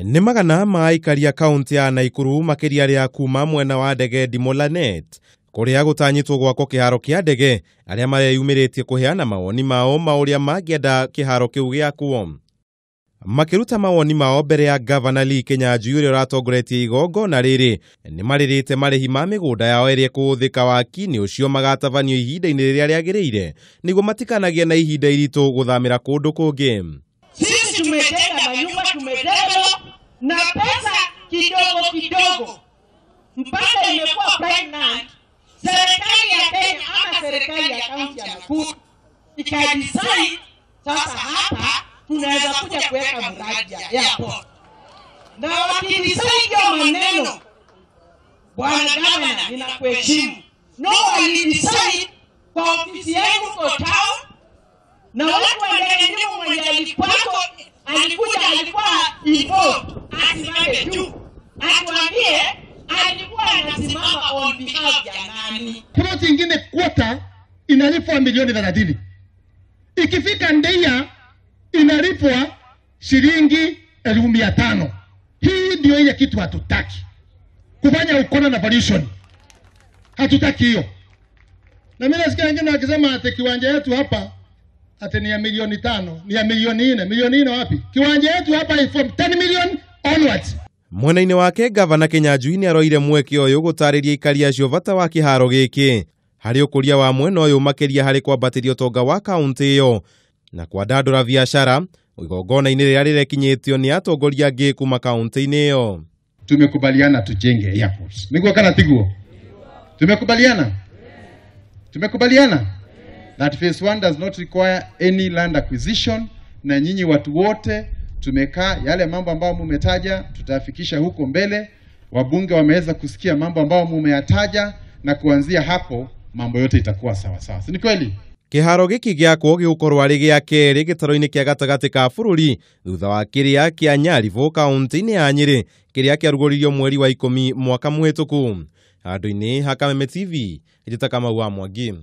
Nĩ magana ma aikari a kaunti ya Nakuru makiria ria kuma mwena wa ndege Dimolanet kuria gutanyitwo gwako kiharo kia ndege aria mareyumiritie kuheana mawoni mao mauria mangienda kiharo kiu giakwo. Makiruta mawoni mao mbere ya Governor Lee Kinyanjui uria uratongoretie igongona riri ni maririte marihi ma migunda yao iria kuhuthika waki-ini ucio magatabanio ihinda-ini riria riagiriire niguo matikanagie na ihinda iritu guthamira kundu kungi. Sisi tumejenga manyumba, tumedevelop na pesa kidogo kidogo mpaka imekuwa pregnant. Serikali ya Kenya ama serikali ya kaunti ya Nakuru ikadecide sasa hapa tunaweza kuja kuweka mradi ya airport. Na wakidecide hiyo maneno, Bwana Gavana, ninakuheshimu. No walidecide kwa ofisi yenu kwa town, na watu wa ndege ndio mwenye alipako alikuja alikuwa involved asimame juu atuambie alikuwa anasimama on behalf ya nani. Plot ingine kwota inalipwa milioni 30. Ikifika Ndeia inalipwa shilingi 1500. Hii ndio ile kitu hatutaki. Kufanya ukora na valuation. Hatutaki hiyo. Na mimi nasikia wengine wakisema ate kiwanja yetu hapa ate ni ya milioni 5, ni ya milioni 4. Milioni 4 wapi? Kiwanja yetu hapa is from 10 million onwards. Mwena-ini wake Governor Kinyanjui ni aroire mweke uyu gutariria ikari acio bata wa kiharo giki hari ukuria wa mwena uyu makiria hari kwambatiria utonga wa kaunti iyo na kwandandura biashara igongona-ini riria rirekinyitio ni atongoria angi kuma kaunti-ini iyo. Tumekubaliana tujenge airports. Niguo kana tiguo? Tumekubaliana that phase 1 does not require any land acquisition, na nyinyi watu wote tumekaa yale mambo ambayo mumetaja tutafikisha huko mbele. Wabunge wameweza kusikia mambo ambayo mumeyataja na kuanzia hapo mambo yote itakuwa sawa sawa. Si ni kweli? Kiharo giki giakwo gigukorwo ari gia keri gitaro-ini kia gatagati ka bururi thutha wa kiria kia Nyaribo kaunti-ini ya Nyeri kiria kiarugoririo mweri wa 10 mwaka muhituku. Handu-ini ha Kameme TV, Njĩta Kamau wa Mwangi.